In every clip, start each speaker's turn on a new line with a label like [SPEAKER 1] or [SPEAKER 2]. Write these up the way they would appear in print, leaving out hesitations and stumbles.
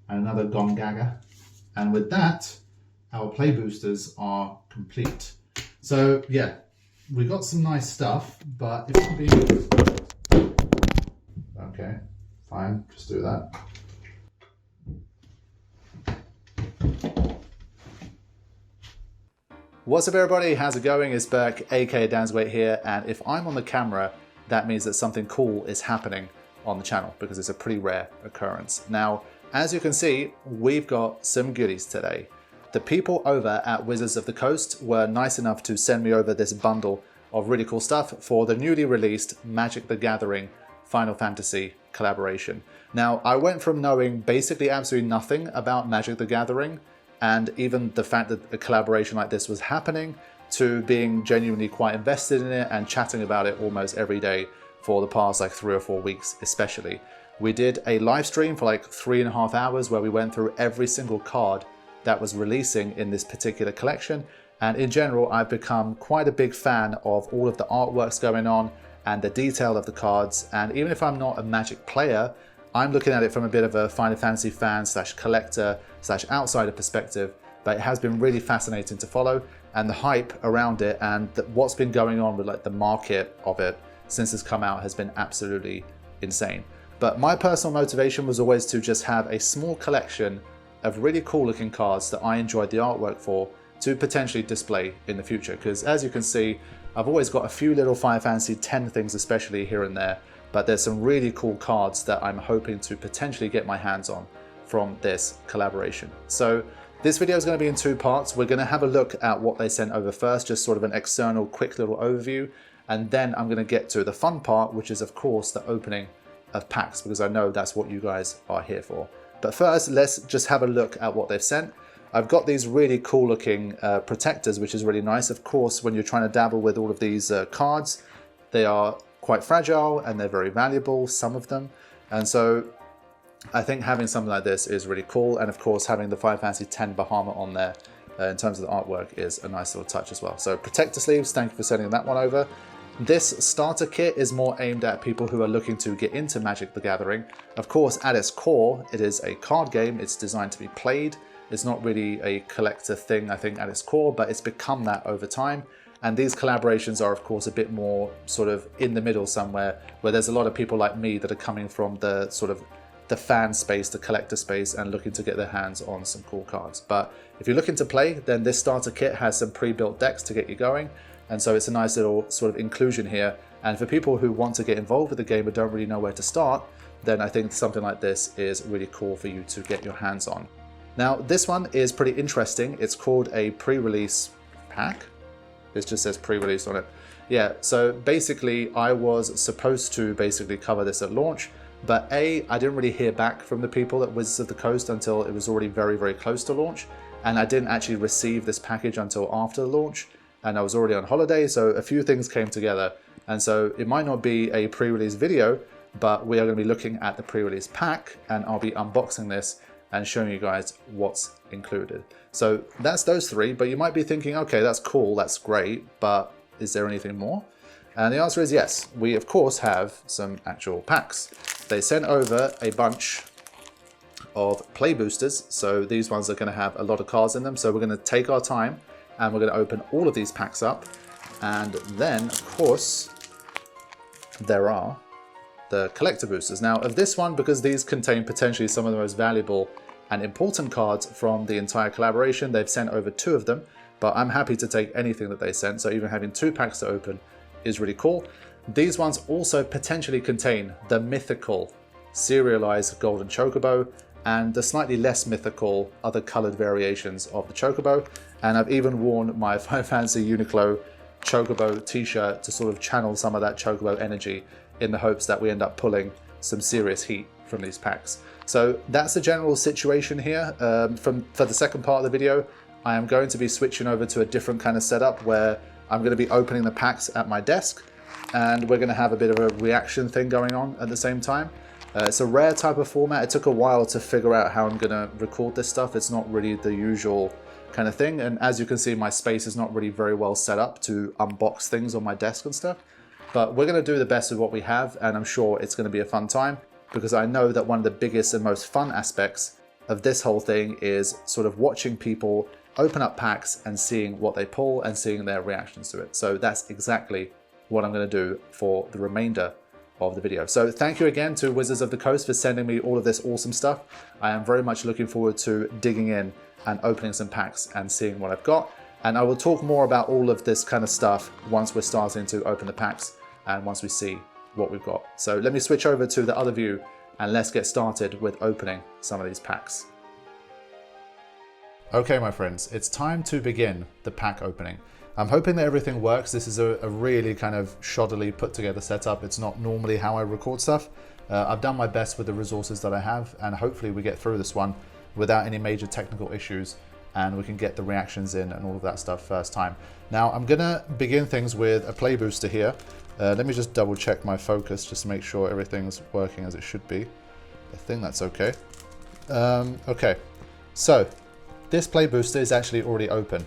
[SPEAKER 1] and another Gom Gaga. And with that, our play boosters are complete. So yeah, we got some nice stuff, but if I'm being... Okay, fine, just do that. What's up everybody, how's it going? It's Burke, aka Dansweight here, and if I'm on the camera, that means that something cool is happening on the channel because it's a pretty rare occurrence. Now, as you can see, we've got some goodies today. The people over at Wizards of the Coast were nice enough to send me over this bundle of really cool stuff for the newly released Magic the Gathering Final Fantasy collaboration. Now, I went from knowing basically absolutely nothing about Magic the Gathering, and even the fact that a collaboration like this was happening, to being genuinely quite invested in it and chatting about it almost every day for the past like 3 or 4 weeks especially. We did a live stream for like 3.5 hours where we went through every single card that was releasing in this particular collection, and in general I've become quite a big fan of all of the artworks going on and the detail of the cards, and even if I'm not a Magic player, I'm looking at it from a bit of a Final Fantasy fan slash collector slash outsider perspective, but it has been really fascinating to follow, and the hype around it and what's been going on with like the market of it since it's come out has been absolutely insane. But my personal motivation was always to just have a small collection of really cool looking cards that I enjoyed the artwork for to potentially display in the future, because as you can see, I've always got a few little Final Fantasy X things especially here and there, but there's some really cool cards that I'm hoping to potentially get my hands on from this collaboration. So this video is going to be in 2 parts. We're going to have a look at what they sent over first, just sort of an external quick little overview, and then I'm going to get to the fun part, which is of course the opening of packs, because I know that's what you guys are here for. But first, let's just have a look at what they've sent. I've got these really cool looking protectors, which is really nice. Of course, when you're trying to dabble with all of these cards, they are quite fragile and they're very valuable, some of them. And so I think having something like this is really cool. And of course, having the Final Fantasy X Bahamut on there in terms of the artwork is a nice little touch as well. So protector sleeves, thank you for sending that one over. This starter kit is more aimed at people who are looking to get into Magic the Gathering. Of course, at its core, it is a card game. It's designed to be played. It's not really a collector thing, I think, at its core, but it's become that over time. And these collaborations are, of course, a bit more sort of in the middle somewhere, where there's a lot of people like me that are coming from the sort of the fan space, the collector space, and looking to get their hands on some cool cards. But if you're looking to play, then this starter kit has some pre-built decks to get you going. And so it's a nice little sort of inclusion here. And for people who want to get involved with the game but don't really know where to start, then I think something like this is really cool for you to get your hands on. Now, this one is pretty interesting. It's called a pre-release pack. This just says pre-release on it. Yeah, so basically I was supposed to basically cover this at launch, but I didn't really hear back from the people at Wizards of the Coast until it was already very, very close to launch. And I didn't actually receive this package until after the launch. And I was already on holiday, so a few things came together. And so it might not be a pre-release video, but we are going to be looking at the pre-release pack, and I'll be unboxing this and showing you guys what's included. So that's those 3, but you might be thinking, okay, that's cool, that's great, but is there anything more? And the answer is yes. We of course have some actual packs. They sent over a bunch of play boosters, so these ones are going to have a lot of cards in them, so we're going to take our time and we're going to open all of these packs up. And then, of course, there are the collector boosters. Now, of this one, because these contain potentially some of the most valuable and important cards from the entire collaboration, they've sent over 2 of them, but I'm happy to take anything that they sent, so even having 2 packs to open is really cool. These ones also potentially contain the mythical serialized golden chocobo and the slightly less mythical other colored variations of the chocobo. And I've even worn my Final Fantasy Uniqlo chocobo t-shirt to sort of channel some of that chocobo energy in the hopes that we end up pulling some serious heat from these packs. So that's the general situation here. For the second part of the video, I am going to be switching over to a different kind of setup where I'm going to be opening the packs at my desk, and we're going to have a bit of a reaction thing going on at the same time. It's a rare type of format. It took a while to figure out how I'm going to record this stuff. It's not really the usual kind of thing, and as you can see, my space is not really very well set up to unbox things on my desk and stuff. But we're going to do the best with what we have, and I'm sure it's going to be a fun time, because I know that one of the biggest and most fun aspects of this whole thing is sort of watching people open up packs and seeing what they pull and seeing their reactions to it. So that's exactly what I'm going to do for the remainder of the video. So thank you again to Wizards of the Coast for sending me all of this awesome stuff. I am very much looking forward to digging in and opening some packs and seeing what I've got. And I will talk more about all of this kind of stuff once we're starting to open the packs and once we see what we've got. So let me switch over to the other view and let's get started with opening some of these packs. Okay, my friends, it's time to begin the pack opening. I'm hoping that everything works. This is a really kind of shoddily put together setup. It's not normally how I record stuff. I've done my best with the resources that I have, and hopefully we get through this one without any major technical issues and we can get the reactions in and all of that stuff first time. Now I'm gonna begin things with a play booster here. Let me just double check my focus just to make sure everything's working as it should be. I think that's okay. Okay, so this play booster is actually already open.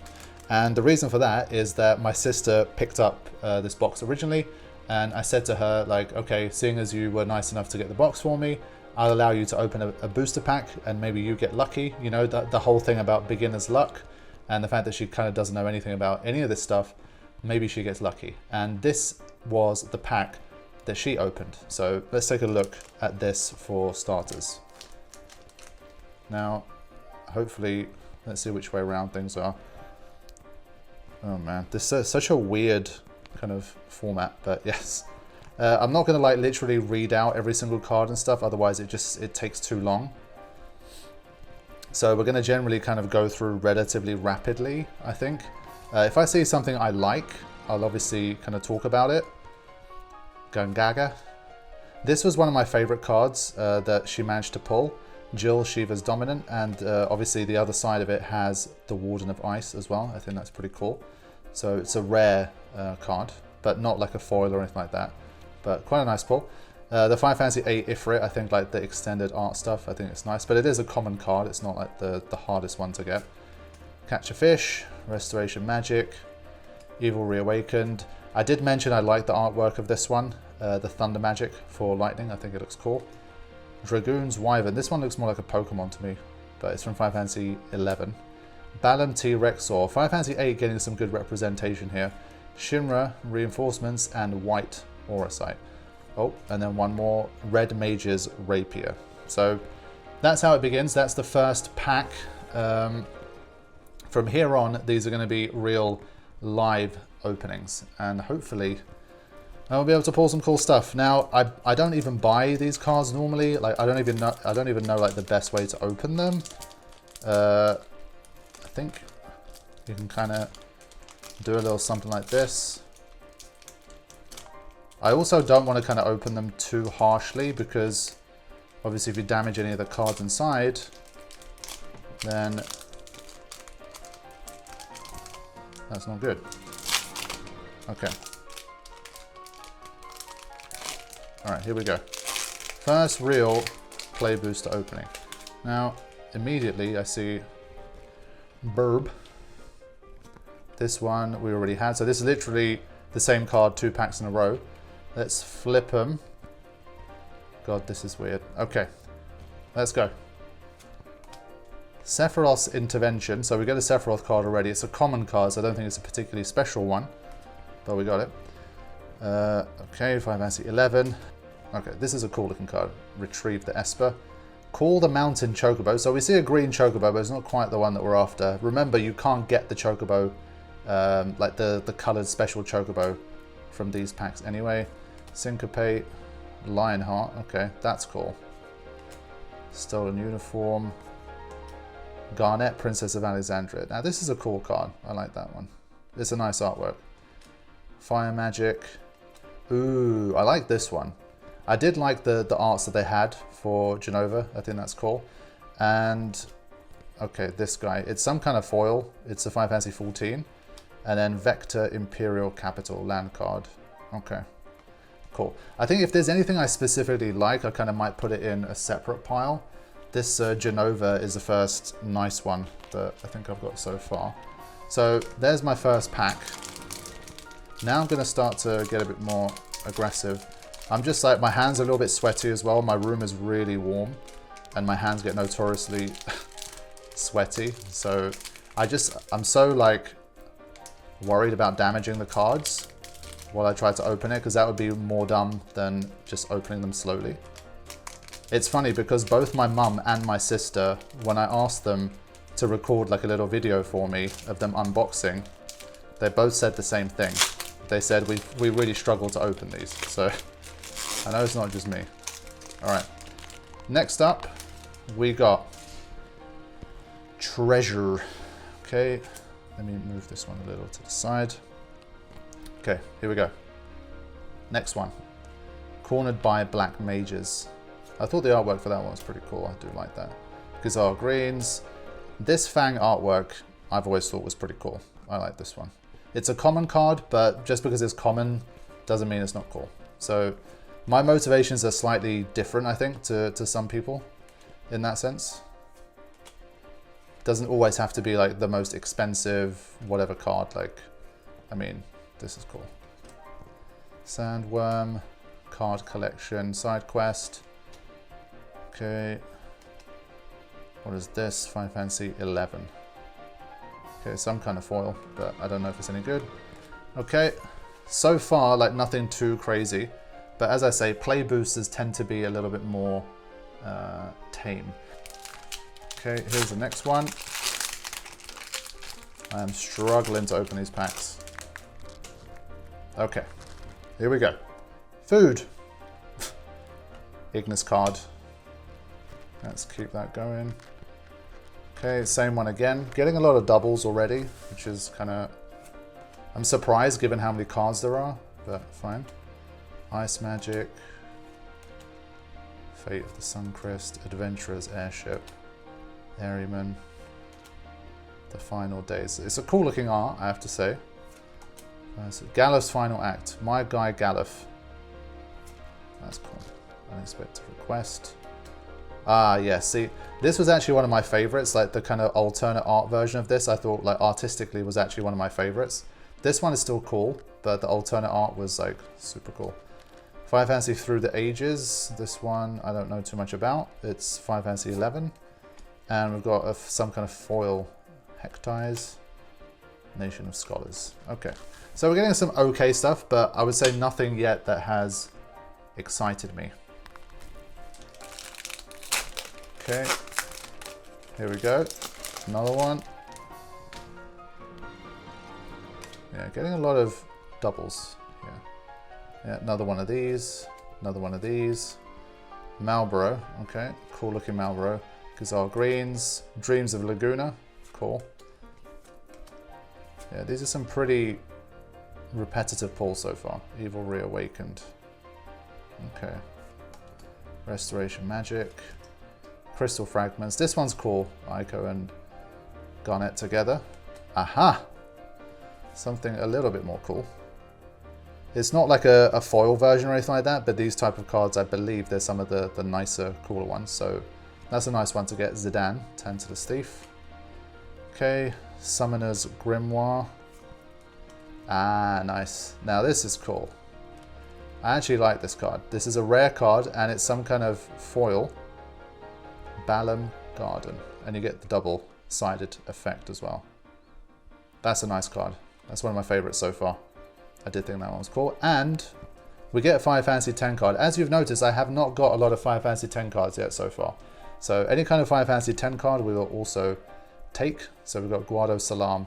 [SPEAKER 1] And the reason for that is that my sister picked up this box originally, and I said to her, like, okay, seeing as you were nice enough to get the box for me, I'll allow you to open a booster pack and maybe you get lucky. You know, the whole thing about beginner's luck and the fact that she kind of doesn't know anything about any of this stuff, maybe she gets lucky. And this was the pack that she opened. So let's take a look at this for starters. Now, hopefully, let's see which way around things are. Oh man, this is such a weird kind of format, but yes. I'm not going to like literally read out every single card and stuff, otherwise it takes too long. So we're going to generally kind of go through relatively rapidly, I think. If I see something I like, I'll obviously kind of talk about it. Gungaga. This was one of my favorite cards that she managed to pull. Jill, Shiva's Dominant, and obviously the other side of it has the Warden of Ice as well. I think that's pretty cool. So it's a rare card, but not like a foil or anything like that, but quite a nice pull. The Final Fantasy VIII Ifrit, I think like the extended art stuff, I think it's nice, but it is a common card. It's not like the hardest one to get. Catch a Fish, Restoration Magic, Evil Reawakened. I did mention I like the artwork of this one, the Thunder Magic for Lightning. I think it looks cool. Dragoon's Wyvern. This one looks more like a Pokemon to me, but it's from Final Fantasy XI. Balam T-Rexor. Final Fantasy VIII getting some good representation here. Shinra, Reinforcements, and White Auracite. Oh, and then one more. Red Mage's Rapier. So that's how it begins. That's the first pack. From here on, these are going to be real live openings, and hopefully I'll be able to pull some cool stuff. Now, I don't even buy these cards normally. Like I don't even know like the best way to open them. I think you can kind of do a little something like this. I also don't want to kind of open them too harshly because obviously if you damage any of the cards inside, then that's not good. Okay. Alright, here we go. First real play booster opening. Now, immediately I see Burb. This one we already had. So this is literally the same card 2 packs in a row. Let's flip them. God, this is weird. Okay, let's go. Sephiroth's Intervention. So we got a Sephiroth card already. It's a common card, so I don't think it's a particularly special one. But we got it. Okay, Final Fantasy XI. Okay, this is a cool looking card. Retrieve the Esper. Call the Mountain Chocobo. So we see a green Chocobo, but it's not quite the one that we're after. Remember, you can't get the Chocobo, like the coloured special Chocobo from these packs anyway. Syncopate. Lionheart. Okay, that's cool. Stolen Uniform. Garnet, Princess of Alexandria. Now this is a cool card. I like that one. It's a nice artwork. Fire Magic. Ooh, I like this one. I did like the arts that they had for Genova. I think that's cool. And, okay, this guy. It's some kind of foil. It's a Final Fantasy 14. And then Vector Imperial Capital land card. Okay, cool. I think if there's anything I specifically like, I kind of might put it in a separate pile. This Genova is the first nice one that I think I've got so far. So there's my first pack. Now I'm going to start to get a bit more aggressive. I'm just like, my hands are a little bit sweaty as well. My room is really warm. and my hands get notoriously sweaty. So I'm so like worried about damaging the cards while I try to open it, because that would be more dumb than just opening them slowly. It's funny because both my mum and my sister, when I asked them to record like a little video for me of them unboxing, they both said the same thing. They said we really struggle to open these. So I know it's not just me. All right, next up we got Treasure. Okay, let me move this one a little to the side. Okay, here we go. Next one, Cornered by Black Mages. I thought the artwork for that one was pretty cool. I do like that. Gazelle Greens. This Fang artwork I've always thought was pretty cool. I like this one. It's a common card, but just because it's common doesn't mean it's not cool. So my motivations are slightly different, I think, to some people in that sense. Doesn't always have to be like the most expensive whatever card. Like, I mean, this is cool. Sandworm, card collection, side quest. Okay. What is this? Final Fantasy 11. Okay, some kind of foil, but I don't know if it's any good. Okay, so far, like nothing too crazy. But as I say, play boosters tend to be a little bit more tame. Okay, here's the next one. I am struggling to open these packs. Okay, here we go. Food. Ignis card. Let's keep that going. Okay, same one again. Getting a lot of doubles already, which is kind of... I'm surprised given how many cards there are, but fine. Ice Magic. Fate of the Suncrist. Adventurer's Airship. Airyman. The Final Days. It's a cool looking art, I have to say. So Galuf's Final Act. My guy Galuf. That's cool. Unexpected request. Ah, yeah, see, this was actually one of my favorites, like the kind of alternate art version of this. I thought, like, artistically was actually one of my favorites. This one is still cool, but the alternate art was, like, super cool. Final Fantasy Through the Ages. This one I don't know too much about. It's Final Fantasy 11. And we've got some kind of foil. Hectize. Nation of Scholars. Okay, so we're getting some okay stuff, but I would say nothing yet that has excited me. Okay, here we go. Another one. Yeah, getting a lot of doubles here. Yeah, another one of these. Another one of these. Marlboro. Okay, cool looking Marlboro. Gazelle Greens. Dreams of Laguna. Cool. Yeah, these are some pretty repetitive pulls so far. Evil Reawakened. Okay. Restoration Magic. Crystal Fragments. This one's cool. Ico and Garnet together. Aha! Something a little bit more cool. It's not like a foil version or anything like that, but these type of cards, I believe they're some of the nicer, cooler ones. So that's a nice one to get. Zidane, Tantalus Thief. Okay, Summoner's Grimoire. Ah, nice. Now this is cool. I actually like this card. This is a rare card and it's some kind of foil. Balam Garden. And you get the double-sided effect as well. That's a nice card. That's one of my favorites so far. I did think that one was cool. And we get a Final Fantasy X card. As you've noticed, I have not got a lot of Final Fantasy X cards yet so far. So any kind of Final Fantasy X card we will also take. So we've got Guado Salam,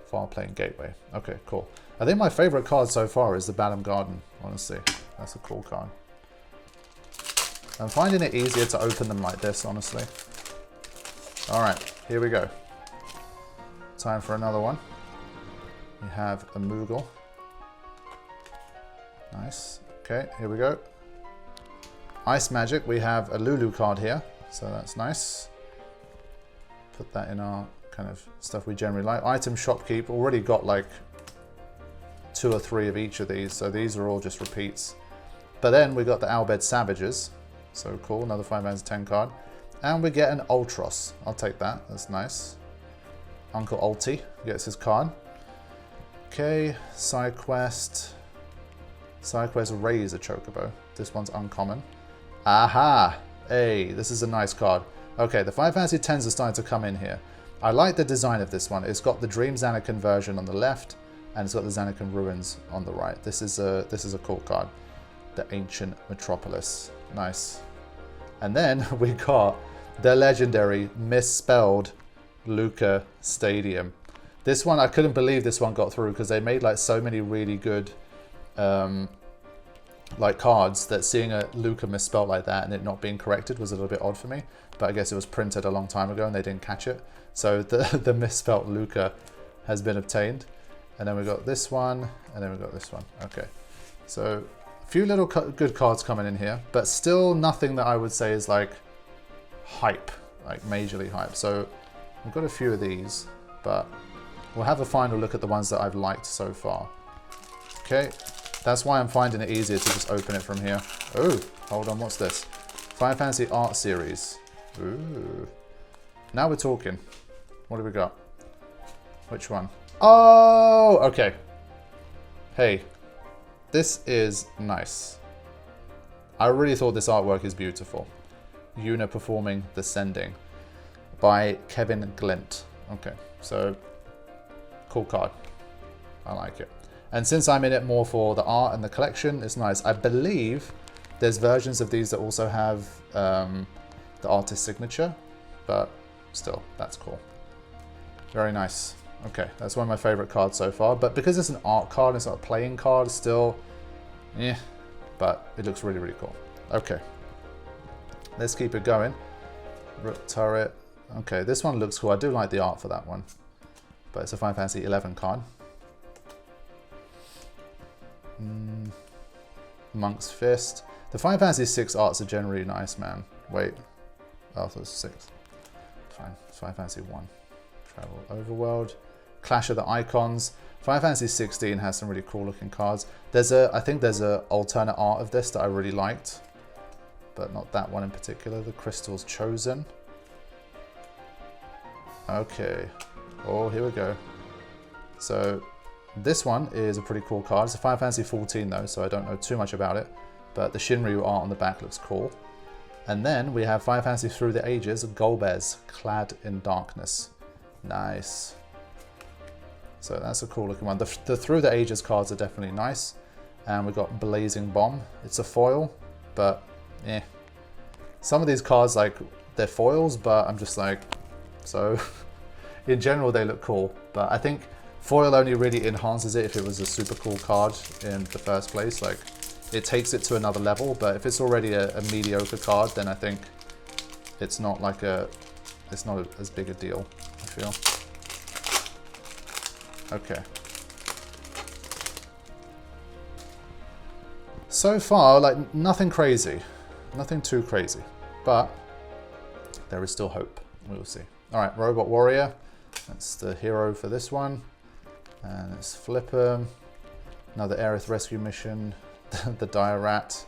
[SPEAKER 1] Far Playing Gateway. Okay, cool. I think my favorite card so far is the Balam Garden, honestly. That's a cool card. I'm finding it easier to open them like this, honestly. All right, here we go. Time for another one. We have a Moogle. Nice. Okay, here we go. Ice Magic. We have a Lulu card here, so that's nice. Put that in our kind of stuff we generally like. Item Shopkeep. Already got like 2 or 3 of each of these, so these are all just repeats. But then we got the Albed Savages. So cool, another Final Fantasy X card. And we get an Ultros. I'll take that, that's nice. Uncle Ulti gets his card. Okay, side quest. Side quest, raise a Chocobo. This one's uncommon. Aha! Hey, this is a nice card. Okay, the Final Fantasy X are starting to come in here. I like the design of this one. It's got the Dream Xanakin version on the left, and it's got the Xanakin Ruins on the right. This is a cool card. The Ancient Metropolis. Nice. And then we got the legendary misspelled Luca Stadium. This one, I couldn't believe this one got through because they made like so many really good like cards that seeing a Luca misspelled like that and it not being corrected was a little bit odd for me. But I guess it was printed a long time ago and they didn't catch it. So the misspelled Luca has been obtained. And then we got this one, and then we got this one. Okay, so a few little good cards coming in here, but still nothing that I would say is like hype, like majorly hype. So we've got a few of these, but we'll have a final look at the ones that I've liked so far. Okay, that's why I'm finding it easier to just open it from here. Oh, hold on, what's this? Final Fantasy Art Series. Ooh. Now we're talking. What do we got? Which one? Oh, okay. Hey, this is nice. I really thought this artwork is beautiful. Yuna performing The Sending by Kevin Glint. Okay, so cool card. I like it. And since I'm in it more for the art and the collection, it's nice. I believe there's versions of these that also have the artist's signature, but still, that's cool. Very nice. Okay, that's one of my favorite cards so far, but because it's an art card, it's not a playing card, still, yeah, but it looks really, really cool. Okay, let's keep it going. Rook Turret. Okay, this one looks cool. I do like the art for that one, but it's a Final Fantasy 11 card. Monk's Fist. The Final Fantasy 6 arts are generally nice, man. Wait, oh, I thought it was 6. Fine, it's Final Fantasy 1. Travel Overworld. Clash of the Icons. Final Fantasy 16 has some really cool looking cards. I think there's a alternate art of this that I really liked, but not that one in particular. The Crystal's Chosen. Okay. Oh, here we go. So this one is a pretty cool card. It's a Final Fantasy 14 though, so I don't know too much about it, but the Shinryu art on the back looks cool. And then we have Final Fantasy Through the Ages, Golbez, Clad in Darkness. Nice. So that's a cool looking one. The Through the Ages cards are definitely nice. And we've got Blazing Bomb. It's a foil, but eh. Some of these cards, like, they're foils, but I'm just like, so in general they look cool. But I think foil only really enhances it if it was a super cool card in the first place. Like, it takes it to another level, but if it's already a mediocre card, then I think it's not like it's not as big a deal, I feel. Okay. So far, like, nothing crazy. Nothing too crazy. But there is still hope. We will see. Alright, Robot Warrior. That's the hero for this one. And let's flip him. Another Aerith Rescue Mission. The Dire Rat.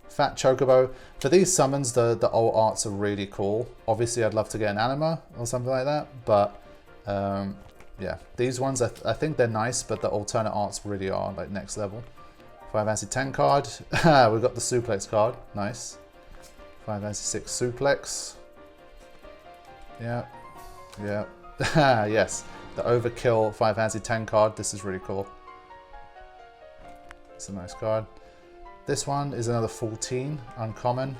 [SPEAKER 1] Fat Chocobo. For these summons, the old arts are really cool. Obviously, I'd love to get an anima or something like that. But yeah, these ones, I think they're nice, but the alternate arts really are like next level. Final Fantasy 10 card. We've got the Suplex card. Nice. Final Fantasy 6 Suplex. Yeah. Yeah. Yes. The Overkill Final Fantasy 10 card. This is really cool. It's a nice card. This one is another 14. Uncommon.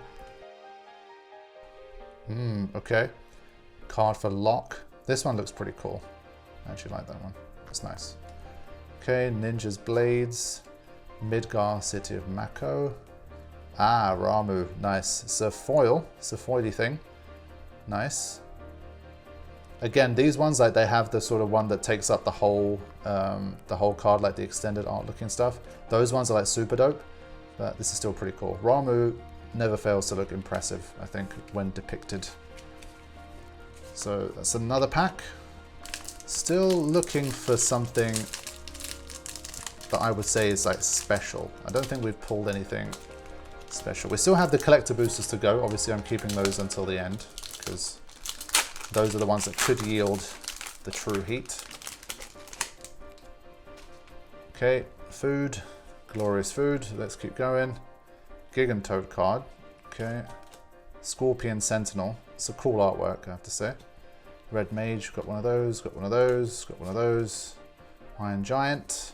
[SPEAKER 1] Okay. Card for Lock. This one looks pretty cool. I actually like that one. It's nice. Okay, Ninja's Blades. Midgar City of Mako. Ah, Ramu. Nice. It's a foil. It's a foily thing. Nice. Again, these ones, like, they have the sort of one that takes up the whole card, like the extended art looking stuff. Those ones are like super dope, but this is still pretty cool. Ramu never fails to look impressive, I think, when depicted. So that's another pack. Still looking for something that I would say is like special. I don't think we've pulled anything special. We still have the collector boosters to go. Obviously, I'm keeping those until the end because those are the ones that could yield the true heat. Okay, food, glorious food. Let's keep going. Gigantoad card. Okay, Scorpion Sentinel. It's a cool artwork, I have to say. Red Mage, got one of those, got one of those, got one of those. Iron Giant,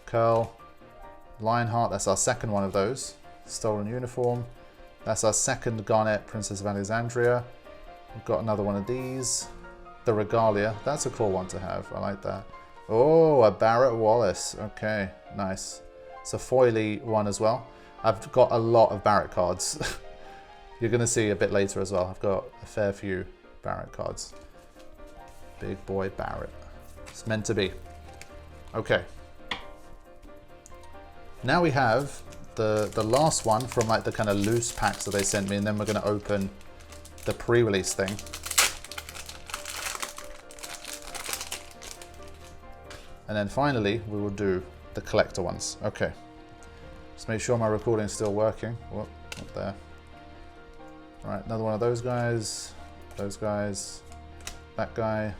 [SPEAKER 1] Curl, Lionheart, that's our second one of those. Stolen Uniform, that's our second Garnet Princess of Alexandria. We've got another one of these. The Regalia, that's a cool one to have, I like that. Oh, a Barrett Wallace, okay, nice. It's a foily one as well. I've got a lot of Barrett cards. You're going to see a bit later as well. I've got a fair few Barrett cards. Big boy Barrett. It's meant to be. Okay. Now we have the last one from like the kind of loose packs that they sent me, and then we're going to open the pre-release thing. And then finally, we will do the collector ones. Okay. Just make sure my recording is still working. Whoop, not there. All right, another one of those guys, that guy.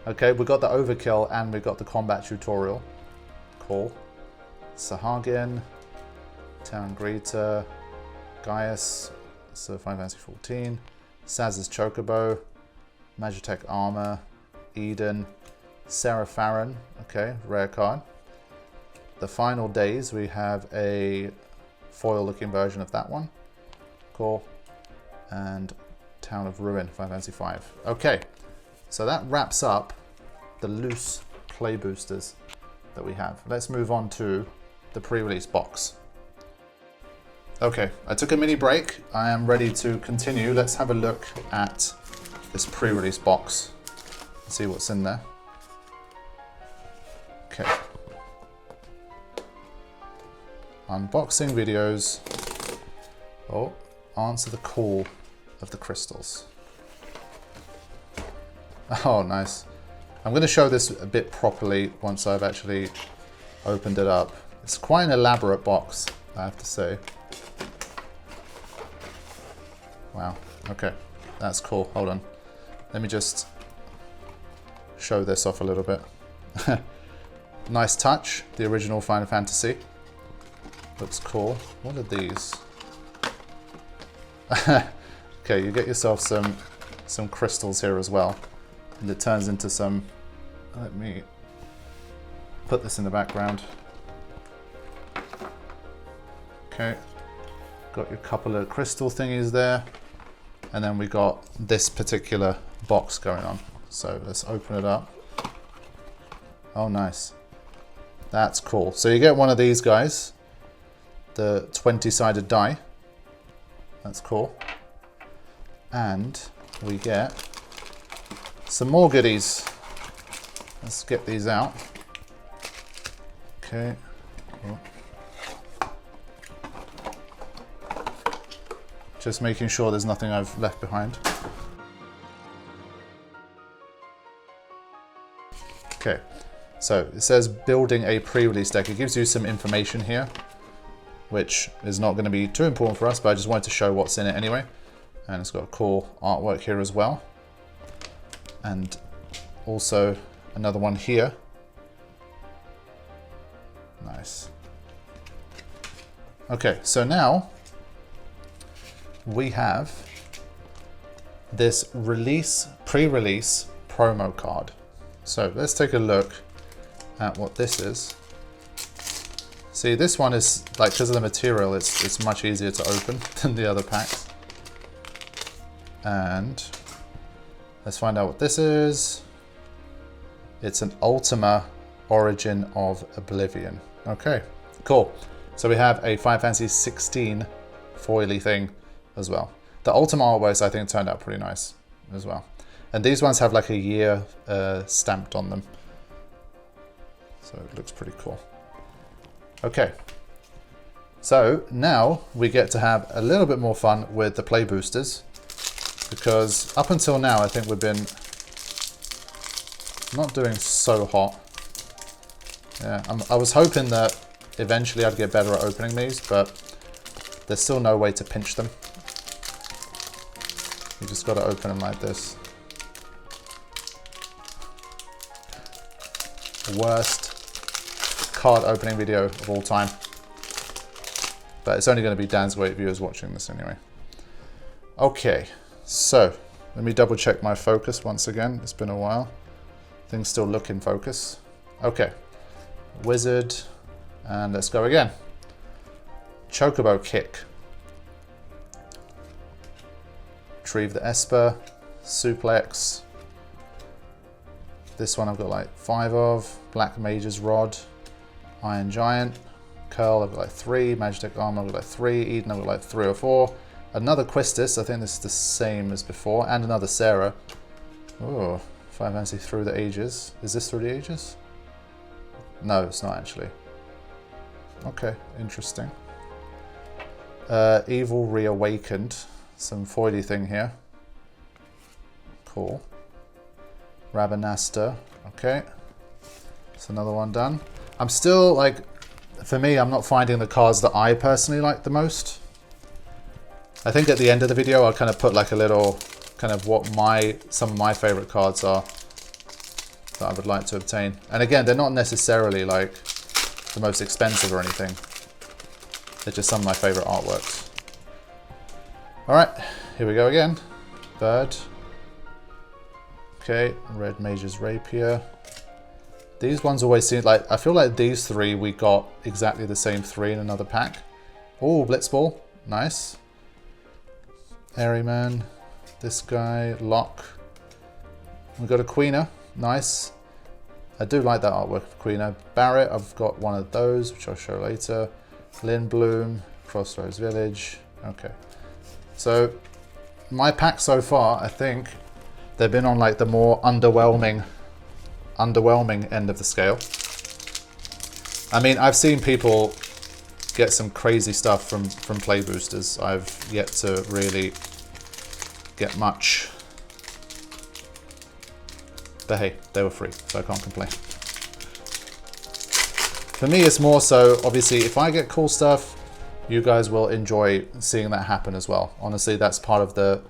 [SPEAKER 1] Okay, we got the overkill and we got the combat tutorial. Cool. Sahagin, Town Greeter, Gaius, so Final Fantasy 14, Saz's Chocobo, Magitech Armor, Eden, Sarah Farron, okay, rare card. The Final Days, we have a foil looking version of that one. Cool. And Town of Ruin, Final Fantasy 5. Okay, so that wraps up the loose play boosters that we have. Let's move on to the pre-release box. Okay, I took a mini break. I am ready to continue. Let's have a look at this pre-release box and see what's in there. Okay. Unboxing videos. Oh, answer the call of the crystals. Oh, nice. I'm going to show this a bit properly once I've actually opened it up. It's quite an elaborate box, I have to say. Wow, okay, that's cool. Hold on. Let me just show this off a little bit. Nice touch, the original Final Fantasy. Looks cool. What are these? Okay, you get yourself some crystals here as well. And it turns into some, let me put this in the background. Okay, got your couple of crystal thingies there. And then we got this particular box going on. So let's open it up. Oh, nice. That's cool. So you get one of these guys, the 20-sided die. That's cool. And we get some more goodies. Let's get these out. Okay. Cool. Just making sure there's nothing I've left behind. Okay, so it says building a pre-release deck. It gives you some information here, which is not going to be too important for us, but I just wanted to show what's in it anyway. And it's got a cool artwork here as well. And also another one here. Nice. Okay, so now we have this pre-release promo card. So let's take a look at what this is. See, this one is, like, because of the material, it's much easier to open than the other packs. And let's find out what this is. It's an Ultima Origin of Oblivion. Okay, cool. So we have a Final Fantasy 16 foily thing as well. The Ultima artworks, I think, turned out pretty nice as well. And these ones have like a year stamped on them. So it looks pretty cool. Okay. So now we get to have a little bit more fun with the play boosters. Because up until now, I think we've been not doing so hot. Yeah, I was hoping that eventually I'd get better at opening these, but there's still no way to pinch them. You just got to open them like this. Worst card opening video of all time. But it's only going to be Dan's Weight viewers watching this anyway. Okay, so let me double check my focus once again. It's been a while. Things still look in focus. Okay, Wizard, and let's go again. Chocobo Kick. Retrieve the Esper, Suplex. This one I've got like 5 of. Black Mage's Rod, Iron Giant. Curl, I've got like 3. Magitek Armor, I've got like 3. Eden, I've got like 3 or 4. Another Quistis, I think this is the same as before. And another Sarah. Oh, Final Fantasy Through the Ages. Is this Through the Ages? No, it's not actually. Okay, interesting. Evil Reawakened. Some foily thing here. Cool. Rabanasta. Okay. That's another one done. I'm still like, for me, I'm not finding the cards that I personally like the most. I think at the end of the video, I'll kind of put like a little kind of what some of my favorite cards are that I would like to obtain. And again, they're not necessarily like the most expensive or anything. They're just some of my favorite artworks. All right, here we go again. Bird. Okay, Red Mage's Rapier. These ones always seem like, I feel like these 3 we got exactly the same 3 in another pack. Oh, Blitzball, nice. Airyman, this guy, Locke. We've got a Queener, nice. I do like that artwork of Queener. Barrett, I've got one of those, which I'll show later. Lindblom, Crossroads Village, okay. So, my pack so far, I think, they've been on like the more underwhelming end of the scale. I mean, I've seen people get some crazy stuff from play boosters. I've yet to really get much. But hey, they were free, so I can't complain. For me, it's more so, obviously, if I get cool stuff, you guys will enjoy seeing that happen as well. Honestly, that's part of the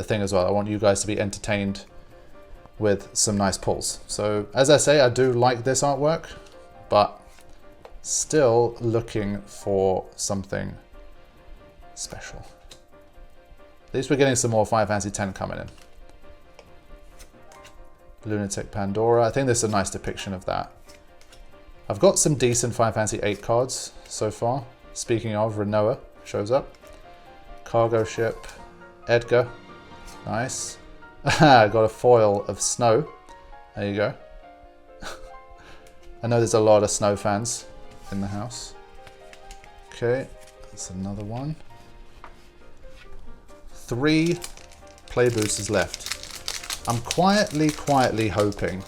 [SPEAKER 1] thing as well. I want you guys to be entertained with some nice pulls. So, as I say, I do like this artwork, but still looking for something special. At least we're getting some more Final Fantasy X coming in. Lunatic Pandora. I think this is a nice depiction of that. I've got some decent Final Fantasy VIII cards so far. Speaking of, Renoa shows up. Cargo Ship. Edgar. Nice. I got a foil of Snow. There you go. I know there's a lot of Snow fans in the house. Okay, that's another one. 3 play boosters left. I'm quietly hoping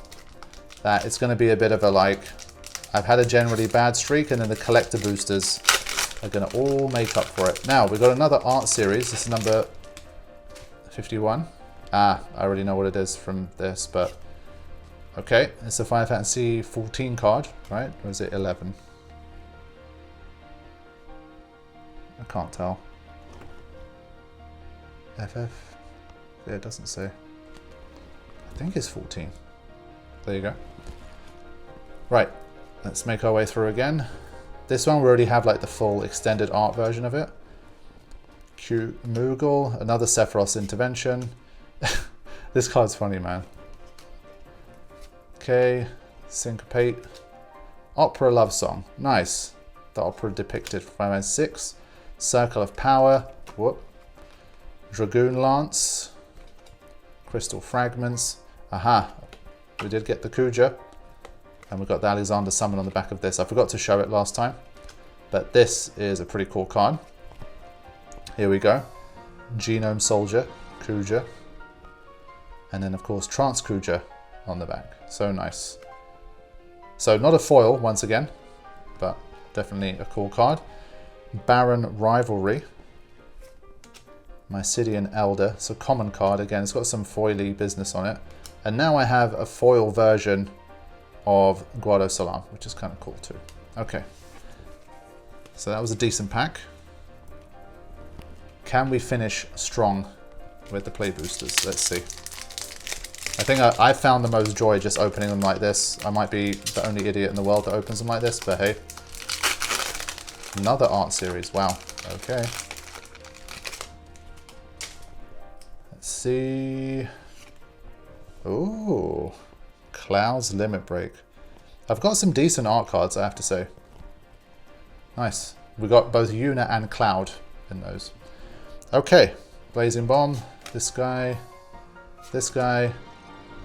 [SPEAKER 1] that it's going to be a bit of a like, I've had a generally bad streak and then the collector boosters are going to all make up for it. Now, we've got another art series. This is number 51. I already know what it is from this, but okay. It's a Final Fantasy 14 card, right? Or is it 11? I can't tell. FF? Yeah, it doesn't say. I think it's 14. There you go. Right, let's make our way through again. This one we already have like the full extended art version of it. Q Moogle, another Sephiroth intervention. This card's funny, man. Okay, Syncopate. Opera Love Song, nice. The opera depicted from Final Fantasy 6. Circle of Power, whoop. Dragoon Lance. Crystal Fragments. Aha, we did get the Kuja. And we've got the Alexander Summon on the back of this. I forgot to show it last time. But this is a pretty cool card. Here we go. Genome Soldier, Kuja. And then, of course, Trance Kuja on the back. So nice. So not a foil, once again. But definitely a cool card. Baron Rivalry. Mysidian Elder. It's a common card. Again, it's got some foily business on it. And now I have a foil version of Guado Salam, which is kind of cool too. Okay. So that was a decent pack. Can we finish strong with the play boosters? Let's see. I think I found the most joy just opening them like this. I might be the only idiot in the world that opens them like this, but hey. Another art series, wow. Okay. Let's see. Ooh, Cloud's Limit Break. I've got some decent art cards, I have to say. Nice. We got both Yuna and Cloud in those. Okay, Blazing Bomb. This guy.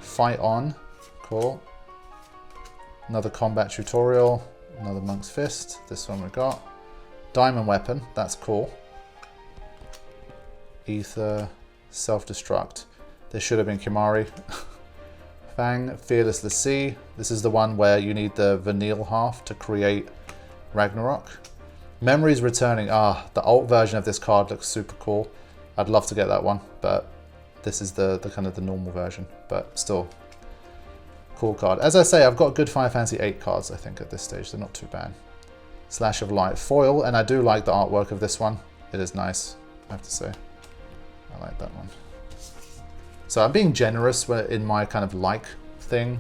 [SPEAKER 1] Fight On. Cool. Another combat tutorial. Another Monk's Fist. This one we got. Diamond Weapon. That's cool. Ether. Self-Destruct. This should have been Kimari. Fang. Fearless the Sea. This is the one where you need the Vanille half to create Ragnarok. Memories Returning. Ah, the alt version of this card looks super cool. I'd love to get that one, but this is the kind of the normal version, but still cool card. As I say, I've got good Final Fantasy 8 cards, I think, at this stage. They're not too bad. Slash of Light foil, and I do like the artwork of this one. It is nice, I have to say. I like that one. So I'm being generous in my kind of like thing.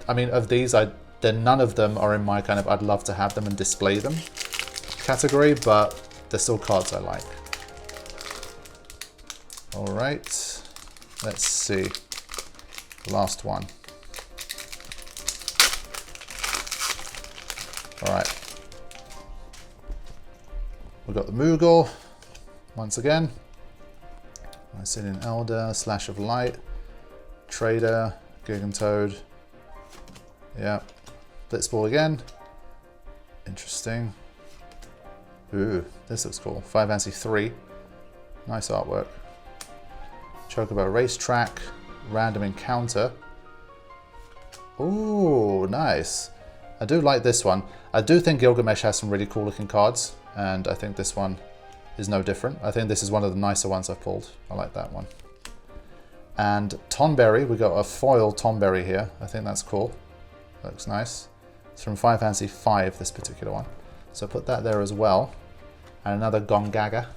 [SPEAKER 1] I mean, of these, then none of them are in my kind of I'd love to have them and display them category, but they're still cards I like. All right, let's see. Last one. All right. We've got the Moogle once again. Sitting Elder, Slash of Light, Trader, Gigantoad. Yeah. Blitzball again. Interesting. Ooh, this looks cool. Final Fantasy 3. Nice artwork. Chocobo Racetrack, Random Encounter. Ooh, nice. I do like this one. I do think Gilgamesh has some really cool looking cards, and I think this one is no different. I think this is one of the nicer ones I've pulled. I like that one. And Tonberry, we got a foil Tonberry here. I think that's cool. Looks nice. It's from Final Fantasy 5, this particular one. So put that there as well. And another Gongaga.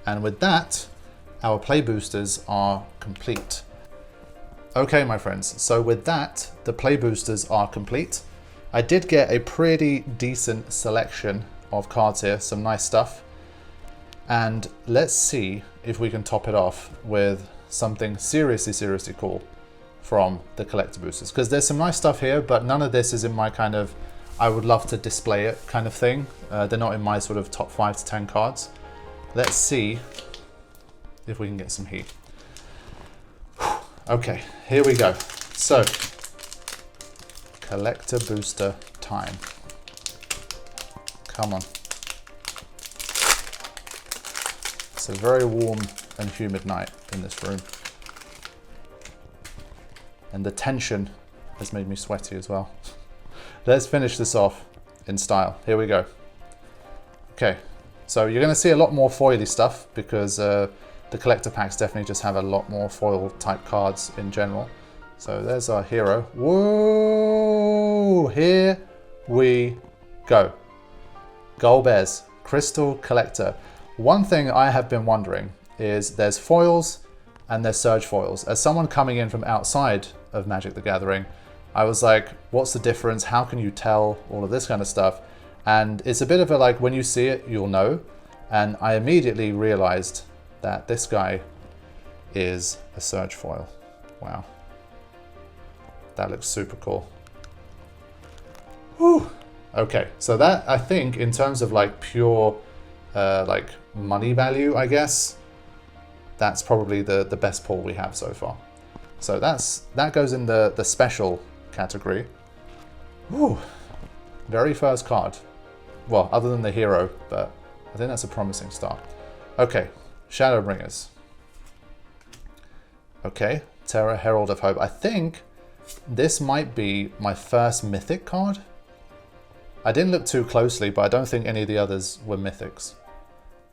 [SPEAKER 1] And with that, our play boosters are complete. Okay, my friends, so with that, the play boosters are complete. I did get a pretty decent selection of cards here, some nice stuff. And let's see if we can top it off with something seriously, seriously cool from the collector boosters. Because there's some nice stuff here, but none of this is in my kind of, I would love to display it kind of thing. They're not in my sort of top 5 to 10 cards. Let's see if we can get some heat. Okay, here we go. So, collector booster time. Come on. It's a very warm and humid night in this room. And the tension has made me sweaty as well. Let's finish this off in style. Here we go. Okay, so you're going to see a lot more foily stuff because the collector packs definitely just have a lot more foil type cards in general. So there's our hero. Whoa! Here we go. Golbez, Crystal Collector. One thing I have been wondering is there's foils and there's surge foils. As someone coming in from outside of Magic the Gathering, I was like, what's the difference? How can you tell? All of this kind of stuff. And it's a bit of a like, when you see it, you'll know. And I immediately realized that this guy is a surge foil. Wow. That looks super cool. Whew. Okay, so that, I think, in terms of like pure like money value, I guess, that's probably the best pull we have so far. So that goes in the special category. Whew. Very first card. Well, other than the hero, but I think that's a promising start. Okay, Shadowbringers. Okay, Terra, Herald of Hope. I think this might be my first mythic card. I didn't look too closely, but I don't think any of the others were mythics.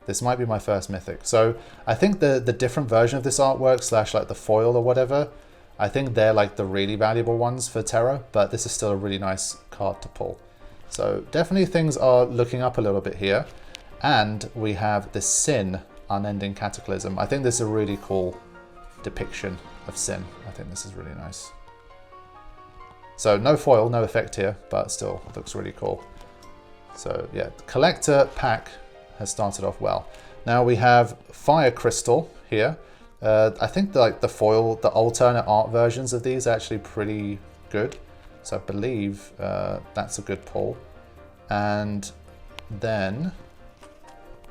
[SPEAKER 1] This might be my first mythic. So I think the different version of this artwork slash like the foil or whatever, I think they're like the really valuable ones for Terra, but this is still a really nice card to pull. So definitely things are looking up a little bit here. And we have the Sin, Unending Cataclysm. I think this is a really cool depiction of Sin. I think this is really nice. So no foil, no effect here, but still looks really cool. So yeah, the collector pack has started off well. Now we have Fire Crystal here. I think the foil, the alternate art versions of these are actually pretty good. So I believe that's a good pull. And then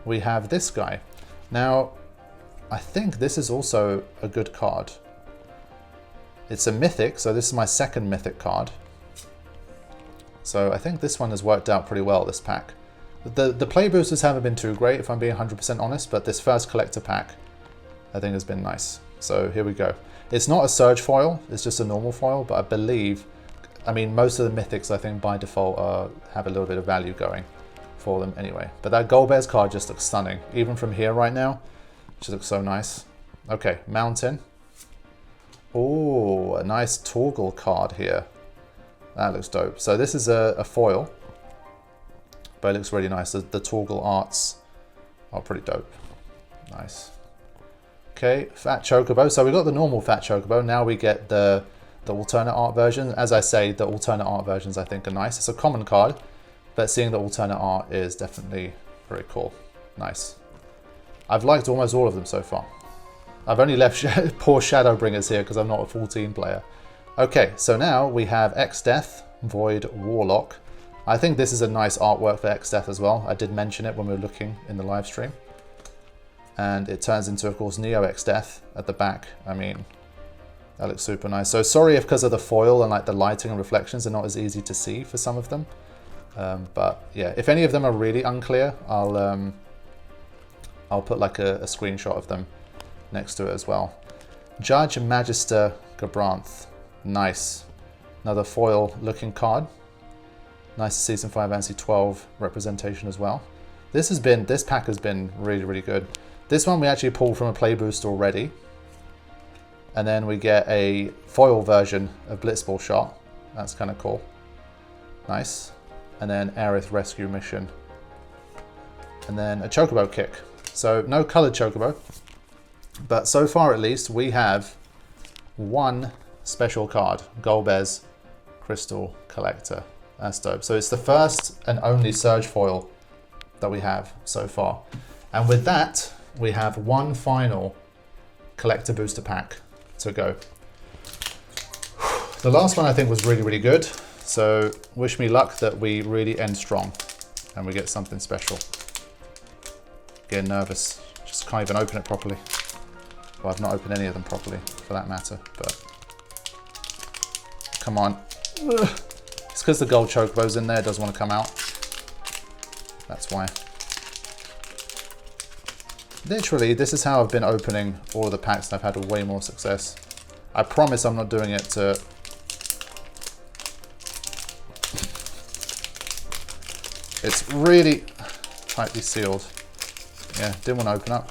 [SPEAKER 1] we have this guy. Now, I think this is also a good card. It's a mythic, so this is my second mythic card. So I think this one has worked out pretty well, this pack. The play boosters haven't been too great, if I'm being 100% honest, but this first collector pack, I think has been nice. So here we go. It's not a surge foil, it's just a normal foil, but I believe, I mean, most of the mythics, I think, by default have a little bit of value going for them anyway. But that Golbez card just looks stunning. Even from here right now, it just looks so nice. Okay, Mountain. Oh, a nice Torgal card here. That looks dope. So this is a foil, but it looks really nice. The Torgal arts are pretty dope. Nice. Okay, Fat Chocobo. So we got the normal Fat Chocobo. Now we get the alternate art version. As I say, the alternate art versions I think are nice. It's a common card, but seeing the alternate art is definitely very cool. Nice. I've liked almost all of them so far. I've only left poor Shadowbringers here because I'm not a full team player. Okay, so now we have X-Death, Void Warlock. I think this is a nice artwork for X-Death as well. I did mention it when we were looking in the live stream. And it turns into, of course, Neo X-Death at the back. I mean, that looks super nice. So sorry if because of the foil and like the lighting and reflections are not as easy to see for some of them. But yeah, if any of them are really unclear, I'll put like a screenshot of them next to it as well. Judge Magister Gabranth. Nice. Another foil looking card. Nice Season 5 NC12 representation as well. This pack has been really, really good. This one we actually pulled from a play boost already. And then we get a foil version of Blitzball Shot. That's kind of cool. Nice. And then Aerith Rescue Mission. And then a Chocobo Kick. So no colored Chocobo. But so far at least we have one special card. Golbez Crystal Collector. That's dope. So it's the first and only Surge foil that we have so far. And with that, we have one final collector booster pack to go. The last one I think was really, really good. So wish me luck that we really end strong and we get something special. Getting nervous. Just can't even open it properly. Well, I've not opened any of them properly for that matter, but come on. Ugh. It's because the gold Chocobo's in there, it doesn't want to come out. That's why. Literally, this is how I've been opening all of the packs and I've had way more success. I promise I'm not doing it to... It's really tightly sealed. Yeah, didn't want to open up.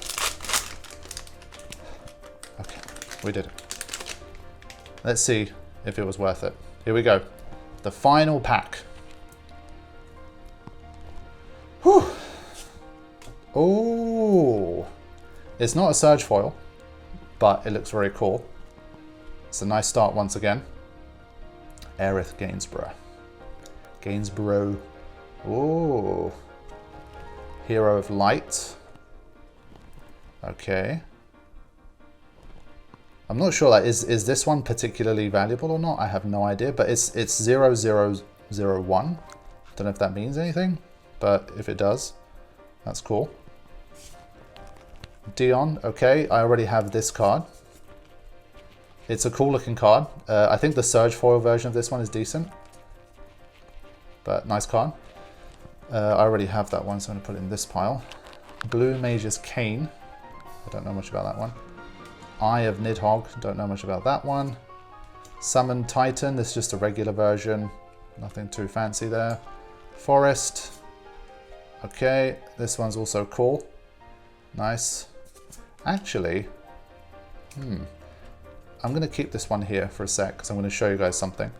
[SPEAKER 1] Okay, we did it. Let's see if it was worth it. Here we go. The final pack. Whew. Oh, it's not a Surge foil, but it looks very cool. It's a nice start once again. Aerith Gainsborough. Oh, Hero of Light. Okay. I'm not sure, like, is this one particularly valuable or not? I have no idea, but it's 0001. Don't know if that means anything, but if it does, that's cool. Dion, okay, I already have this card. It's a cool looking card. I think the Surge foil version of this one is decent, but nice card. I already have that one, so I'm gonna put it in this pile. Blue Mage's Cane. I don't know much about that one. Eye of Nidhogg, don't know much about that one. Summon Titan, this is just a regular version. Nothing too fancy there. Forest. Okay, this one's also cool. Nice. Actually, I'm going to keep this one here for a sec because I'm going to show you guys something.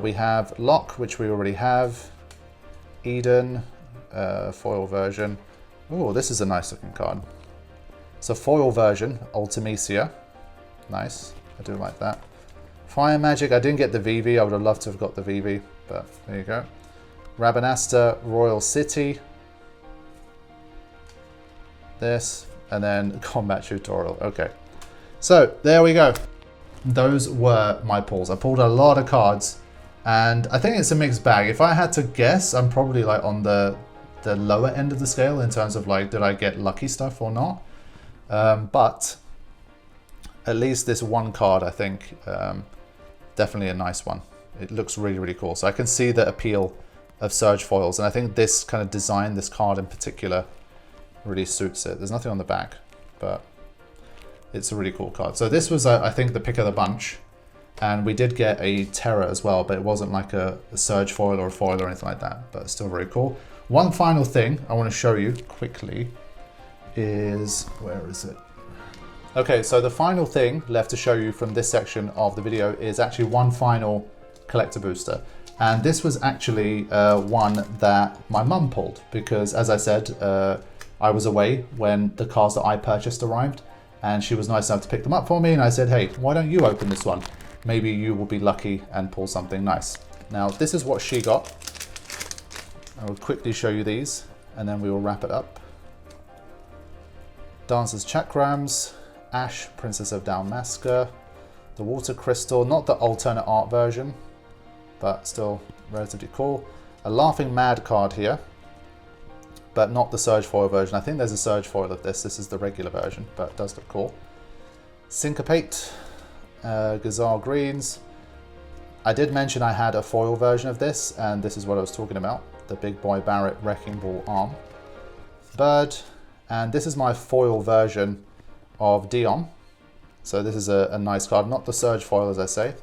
[SPEAKER 1] We have Locke, which we already have. Eden, foil version. Oh, this is a nice looking card. It's a foil version, Ultimecia. Nice, I do like that. Fire Magic, I didn't get the VV, I would have loved to have got the VV, but there you go. Rabanasta, Royal City. this, and then combat tutorial. Okay, so there we go. Those were my pulls. I pulled a lot of cards, and I think it's a mixed bag. If I had to guess, I'm probably like on the lower end of the scale in terms of like, did I get lucky stuff or not? But at least this one card, I think, definitely a nice one. It looks really, really cool. So I can see the appeal of Surge foils, and I think this kind of design, this card in particular, really suits it. There's nothing on the back, but it's a really cool card. So this was, I think, the pick of the bunch, and we did get a Terror as well, but it wasn't like a Surge foil or a foil or anything like that, but still very cool. One final thing I want to show you quickly is, where is it? Okay, so the final thing left to show you from this section of the video is actually one final collector booster. And this was actually one that my mum pulled, because as I said, I was away when the cards that I purchased arrived, and she was nice enough to pick them up for me, and I said, hey, why don't you open this one? Maybe you will be lucky and pull something nice. Now, this is what she got. I will quickly show you these, and then we will wrap it up. Dancer's Chakrams, Ash, Princess of Dalmasca, the Water Crystal, not the alternate art version, but still relatively cool. A Laughing Mad card here, but not the Surge foil version. I think there's a Surge foil of this. This is the regular version, but it does look cool. Syncopate, Gazar Greens. I did mention I had a foil version of this, and this is what I was talking about. The Big Boy Barrett Wrecking Ball arm. Bird, and this is my foil version of Dion. So this is a nice card, not the Surge foil as I say,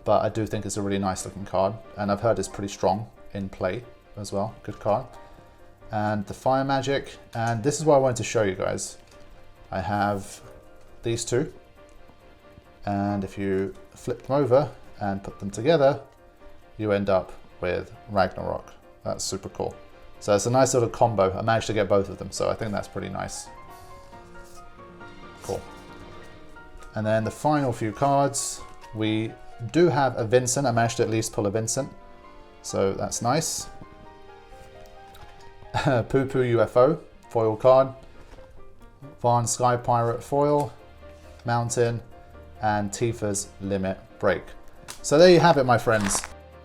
[SPEAKER 1] but I do think it's a really nice looking card, and I've heard it's pretty strong in play as well. Good card. And the Fire Magic, and this is what I wanted to show you guys. I have these two, and if you flip them over and put them together, you end up with Ragnarok. That's super cool. So it's a nice little combo. I managed to get both of them, so I think that's pretty nice. Cool. And then the final few cards, we do have a Vincent. I managed to at least pull a Vincent, so that's nice. Poo Poo UFO foil card, Varn Sky Pirate foil, Mountain, and Tifa's Limit Break. So there you have it, my friends.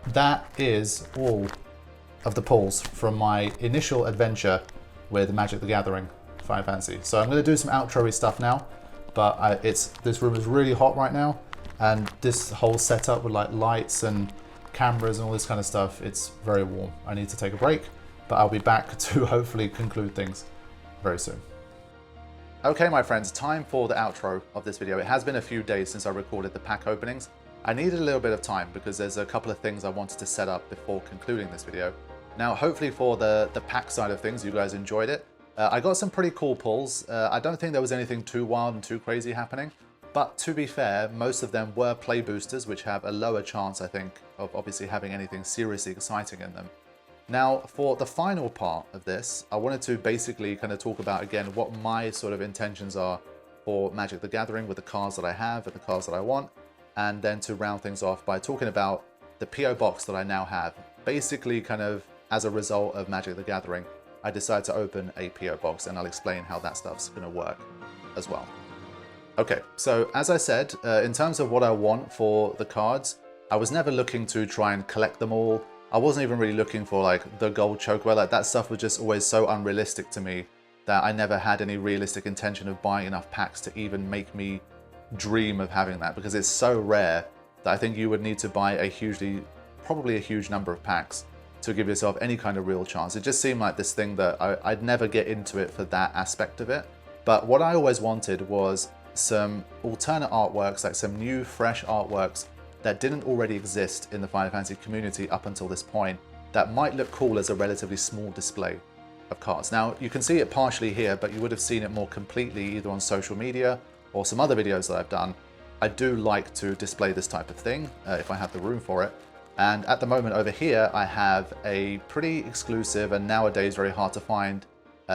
[SPEAKER 1] That is all of the pulls from my initial adventure with Magic the Gathering Final Fantasy. So I'm going to do some outro-y stuff now, but this room is really hot right now, and this whole setup with like lights and cameras and all this kind of stuff, it's very warm. I need to take a break, but I'll be back to hopefully conclude things very soon. Okay, my friends, time for the outro of this video. It has been a few days since I recorded the pack openings. I needed a little bit of time because there's a couple of things I wanted to set up before concluding this video. Now, hopefully for the pack side of things, you guys enjoyed it. I got some pretty cool pulls. I don't think there was anything too wild and too crazy happening, but to be fair, most of them were play boosters, which have a lower chance, I think, of obviously having anything seriously exciting in them. Now, for the final part of this, I wanted to basically kind of talk about, again, what my sort of intentions are for Magic the Gathering with the cards that I have and the cards that I want, and then to round things off by talking about the PO box that I now have. Basically, kind of as a result of Magic the Gathering, I decided to open a PO box, and I'll explain how that stuff's going to work as well. Okay, so as I said, in terms of what I want for the cards, I was never looking to try and collect them all. I wasn't even really looking for like the gold choker. Like that stuff was just always so unrealistic to me that I never had any realistic intention of buying enough packs to even make me dream of having that, because it's so rare that I think you would need to buy probably a huge number of packs to give yourself any kind of real chance. It just seemed like this thing that I'd never get into it for that aspect of it. But what I always wanted was some alternate artworks, like some new, fresh artworks that didn't already exist in the Final Fantasy community up until this point, that might look cool as a relatively small display of cards. Now, you can see it partially here, but you would have seen it more completely either on social media or some other videos that I've done. I do like to display this type of thing if I have the room for it. And at the moment over here, I have a pretty exclusive and nowadays very hard to find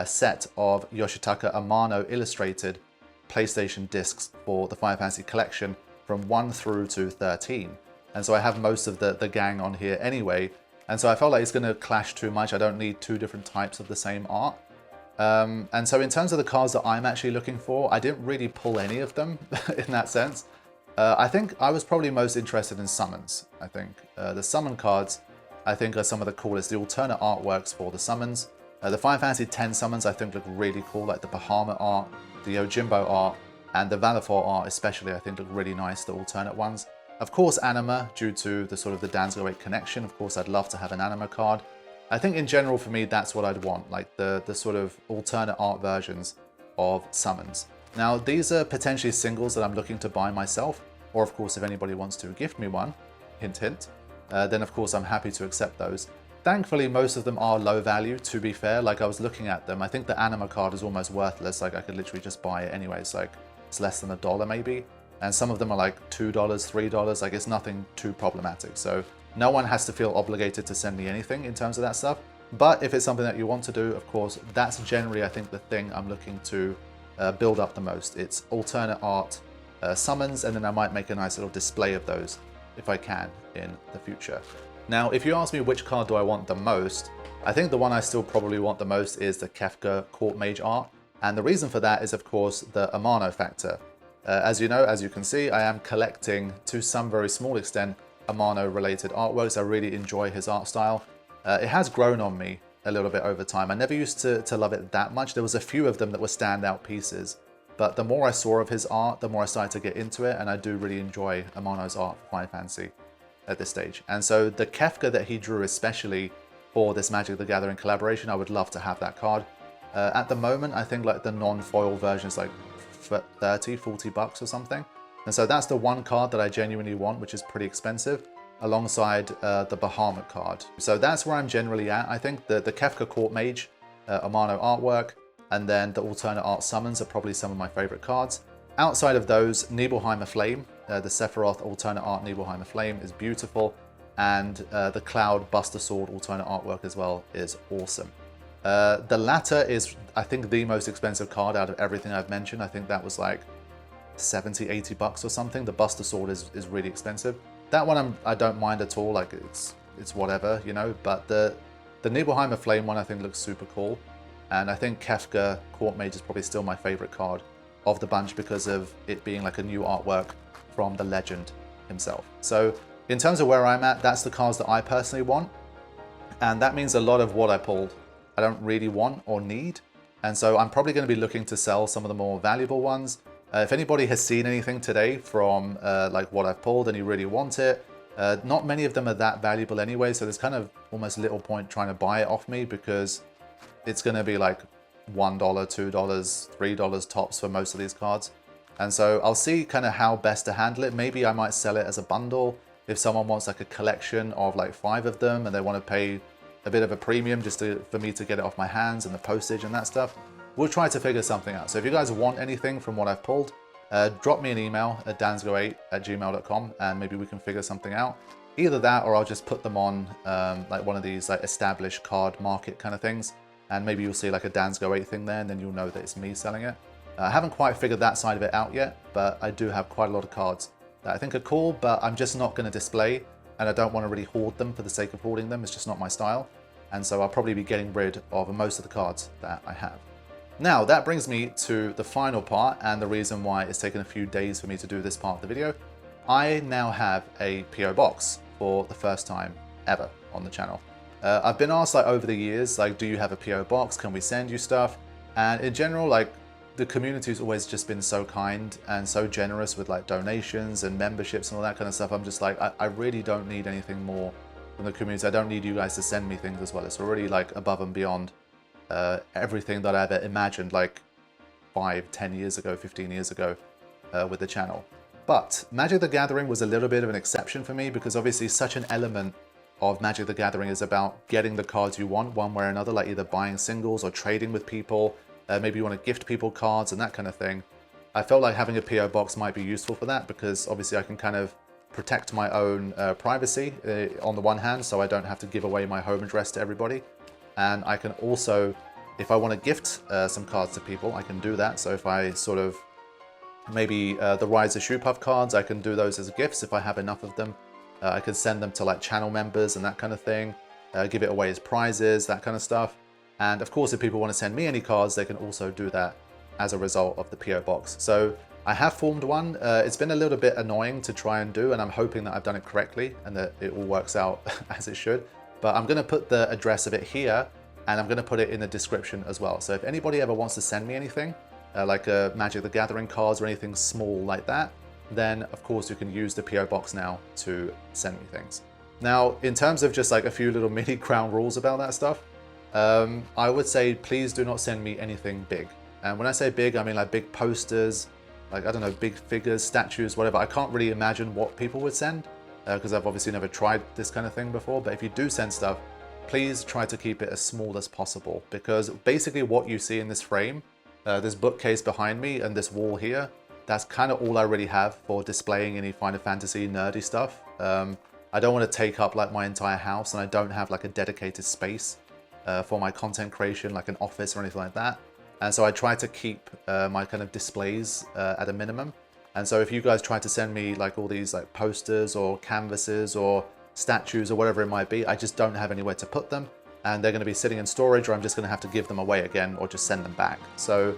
[SPEAKER 1] set of Yoshitaka Amano illustrated PlayStation discs for the Final Fantasy collection from 1 through to 13. And so I have most of the gang on here anyway. And so I felt like it's going to clash too much. I don't need two different types of the same art. And so in terms of the cards that I'm actually looking for, I didn't really pull any of them in that sense. I think I was probably most interested in summons. I think the summon cards, I think, are some of the coolest. The alternate artworks for the summons. The Final Fantasy X summons, I think, look really cool, like the Bahamut art, the Yojimbo art, and the Valifor art especially, I think, look really nice, the alternate ones. Of course, Anima, due to the sort of the Danzo 8 connection. Of course, I'd love to have an Anima card. I think in general, for me, that's what I'd want, like the sort of alternate art versions of summons. Now, these are potentially singles that I'm looking to buy myself, or of course, if anybody wants to gift me one, hint, hint, then of course I'm happy to accept those. Thankfully, most of them are low value, to be fair. Like, I was looking at them, I think the Anima card is almost worthless. Like, I could literally just buy it anyways. Like, it's less than $1 maybe. And some of them are like $2, $3. Like, it's nothing too problematic. So no one has to feel obligated to send me anything in terms of that stuff. But if it's something that you want to do, of course, that's generally, I think, the thing I'm looking to build up the most. It's alternate art summons, and then I might make a nice little display of those if I can in the future. Now, if you ask me which card do I want the most, I think the one I still probably want the most is the Kefka Court Mage art. And the reason for that is, of course, the Amano factor. As you know, as you can see, I am collecting, to some very small extent, Amano-related artworks. I really enjoy his art style. It has grown on me a little bit over time. I never used to love it that much. There was a few of them that were standout pieces. But the more I saw of his art, the more I started to get into it, and I do really enjoy Amano's art for Final Fantasy at this stage. And so the Kefka that he drew, especially for this Magic the Gathering collaboration, I would love to have that card. At the moment, I think like the non-foil version is like 30, 40 bucks or something. And so that's the one card that I genuinely want, which is pretty expensive, alongside the Bahamut card. So that's where I'm generally at. I think the Kefka Court Mage, Amano artwork, and then the alternate art summons are probably some of my favorite cards. Outside of those, Nibelheimer Flame, the Sephiroth alternate art Nibelheimer Flame is beautiful, and the Cloud Buster Sword alternate artwork as well is awesome. The latter is, I think, the most expensive card out of everything I've mentioned. I think that was like 70, 80 bucks or something. The Buster Sword is really expensive. That one I don't mind at all, like it's whatever, you know, but the Nibelheimer Flame one I think looks super cool. And I think Kefka Court Mage is probably still my favorite card of the bunch because of it being like a new artwork from the legend himself. So in terms of where I'm at, that's the cards that I personally want. And that means a lot of what I pulled I don't really want or need. And so I'm probably going to be looking to sell some of the more valuable ones. If anybody has seen anything today from like what I've pulled and you really want it, not many of them are that valuable anyway. So there's kind of almost little point trying to buy it off me because it's going to be like $1, $2, $3 tops for most of these cards. And so I'll see kind of how best to handle it. Maybe I might sell it as a bundle. If someone wants like a collection of like 5 of them and they want to pay a bit of a premium just for me to get it off my hands and the postage and that stuff, we'll try to figure something out. So if you guys want anything from what I've pulled, drop me an email at dansgo8@gmail.com and maybe we can figure something out. Either that or I'll just put them on like one of these like established card market kind of things. And maybe you'll see like a Dansgo8 thing there and then you'll know that it's me selling it. I haven't quite figured that side of it out yet, but I do have quite a lot of cards that I think are cool, but I'm just not going to display and I don't want to really hoard them for the sake of hoarding them. It's just not my style. And so I'll probably be getting rid of most of the cards that I have. Now that brings me to the final part and the reason why it's taken a few days for me to do this part of the video. I now have a PO box for the first time ever on the channel. I've been asked like over the years, like, do you have a PO box? Can we send you stuff? And in general, like the community's always just been so kind and so generous with like donations and memberships and all that kind of stuff. I'm just like, I really don't need anything more from the community. I don't need you guys to send me things as well. It's already like above and beyond everything that I ever imagined like 5, 10 years ago, 15 years ago with the channel. But Magic the Gathering was a little bit of an exception for me because obviously such an element of Magic the Gathering is about getting the cards you want one way or another, like either buying singles or trading with people. Maybe you want to gift people cards and that kind of thing. I felt like having a PO box might be useful for that because obviously I can kind of protect my own privacy on the one hand, so I don't have to give away my home address to everybody. And I can also, if I want to gift some cards to people, I can do that. So if I sort of, maybe the Ze Shoopuf cards, I can do those as gifts if I have enough of them. I could send them to like channel members and that kind of thing, give it away as prizes, that kind of stuff. And of course, if people want to send me any cards, they can also do that as a result of the PO box. So I have formed one. It's been a little bit annoying to try and do, and I'm hoping that I've done it correctly and that it all works out as it should. But I'm going to put the address of it here, and I'm going to put it in the description as well. So if anybody ever wants to send me anything, like Magic the Gathering cards or anything small like that, then of course you can use the PO box now to send me things. Now, in terms of just like a few little mini ground rules about that stuff, I would say please do not send me anything big. And when I say big, I mean like big posters, like, I don't know, big figures, statues, whatever. I can't really imagine what people would send because I've obviously never tried this kind of thing before. But if you do send stuff, please try to keep it as small as possible, because basically what you see in this frame, this bookcase behind me and this wall here, that's kind of all I really have for displaying any Final Fantasy nerdy stuff. I don't want to take up like my entire house, and I don't have like a dedicated space for my content creation, like an office or anything like that. And so I try to keep my kind of displays at a minimum. And so if you guys try to send me like all these like posters or canvases or statues or whatever it might be, I just don't have anywhere to put them. And they're going to be sitting in storage, or I'm just going to have to give them away again or just send them back. So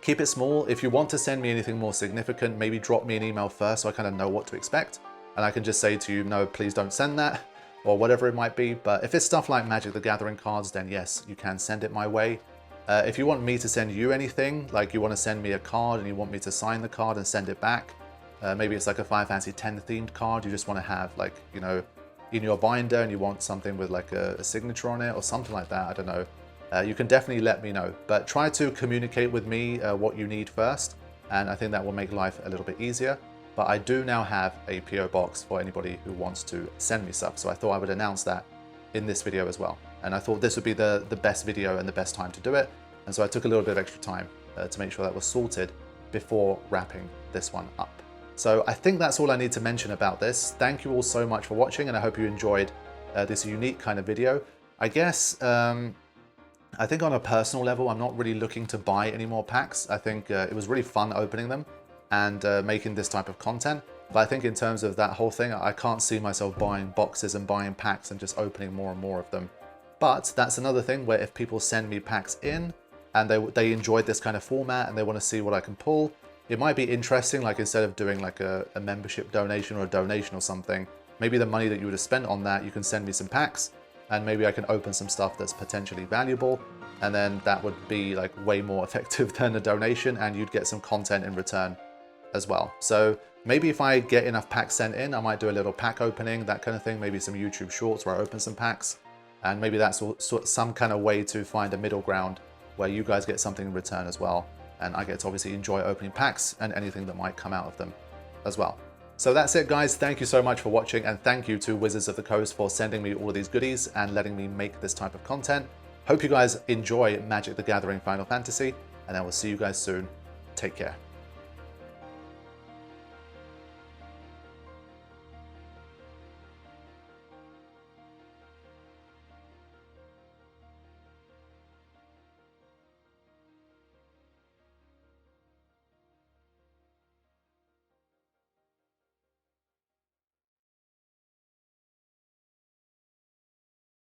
[SPEAKER 1] keep it small. If you want to send me anything more significant, maybe drop me an email first so I kind of know what to expect. And I can just say to you, no, please don't send that, or whatever it might be. But if it's stuff like Magic the Gathering cards, then yes, you can send it my way. If you want me to send you anything, like you want to send me a card and you want me to sign the card and send it back, maybe it's like a Final Fantasy X themed card you just want to have, like, you know, in your binder, and you want something with like a signature on it or something like that, I don't know. You can definitely let me know, but try to communicate with me what you need first, and I think that will make life a little bit easier. But I do now have a PO box for anybody who wants to send me stuff, so I thought I would announce that in this video as well. And I thought this would be the best video and the best time to do it, and so I took a little bit of extra time to make sure that was sorted before wrapping this one up. So I think that's all I need to mention about this. Thank you all so much for watching, and I hope you enjoyed this unique kind of video. I guess, I think on a personal level, I'm not really looking to buy any more packs. I think it was really fun opening them and making this type of content. But I think in terms of that whole thing, I can't see myself buying boxes and buying packs and just opening more and more of them. But that's another thing where if people send me packs in and they enjoyed this kind of format and they want to see what I can pull, it might be interesting, like instead of doing like a membership donation or a donation or something, maybe the money that you would have spent on that, you can send me some packs and maybe I can open some stuff that's potentially valuable. And then that would be like way more effective than a donation, and you'd get some content in return as well. So maybe if I get enough packs sent in, I might do a little pack opening, that kind of thing, maybe some YouTube shorts where I open some packs. And maybe that's some kind of way to find a middle ground where you guys get something in return as well. And I get to obviously enjoy opening packs and anything that might come out of them as well. So that's it, guys. Thank you so much for watching, and thank you to Wizards of the Coast for sending me all of these goodies and letting me make this type of content. Hope you guys enjoy Magic the Gathering Final Fantasy, and I will see you guys soon. Take care.